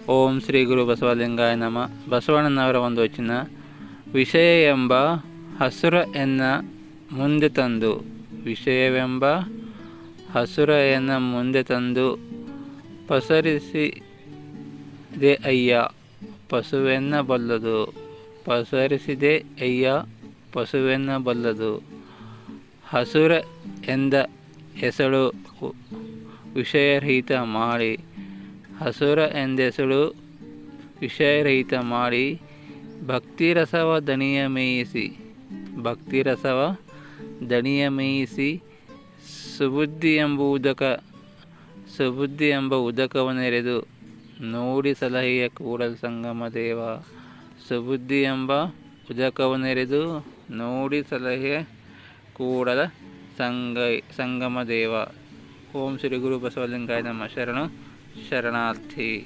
ಓಂ ಶ್ರೀ ಗುರು ಬಸವಲಿಂಗಾಯ ನಮಃ. ಬಸವಣ್ಣನವರ ಒಂದು ವಚನ: ವಿಷಯ ಎಂಬ ಹಸುರ ಎನ್ನ ಮುಂದೆ ತಂದು, ವಿಷಯವೆಂಬ ಹಸುರ ಎನ್ನ ಮುಂದೆ ತಂದು ಪಸರಿಸಿದೆ ಅಯ್ಯ ಪಶುವೆನ್ನಬಲ್ಲದು. ಪಸರಿಸಿದೆ ಅಯ್ಯ ಪಶುವೆನ್ನಬಲ್ಲದು. ಹಸುರ ಎಂದ ಹೆಸಳು ವಿಷಯರಹಿತ ಮಾಡಿ, ಹಸುರ ಎಂದೆಸಳು ವಿಷಯರಹಿತ ಮಾಡಿ, ಭಕ್ತಿರಸವ ದಣಿಯ ಮೇಯಿಸಿ, ಭಕ್ತಿರಸವ ದಣಿಯ ಮೇಯಿಸಿ, ಸುಬುದ್ಧಿ ಎಂಬ ಉದಕವನೆರೆದು ನೋಡಿ ಸಲಹೆಯ ಕೂಡಲ ಸಂಗಮ ದೇವ. ಸುಬುದ್ಧಿ ಎಂಬ ಉದಕವನೆರೆದು ನೋಡಿ ಸಲಹೆಯ ಕೂಡಲ ಸಂಗಮ ದೇವ. ಓಂ ಶ್ರೀ ಗುರು ಬಸವಲಿಂಗಾಯ ನಮಃ. ಶರಣು ಶರಣಾರ್ಥಿ.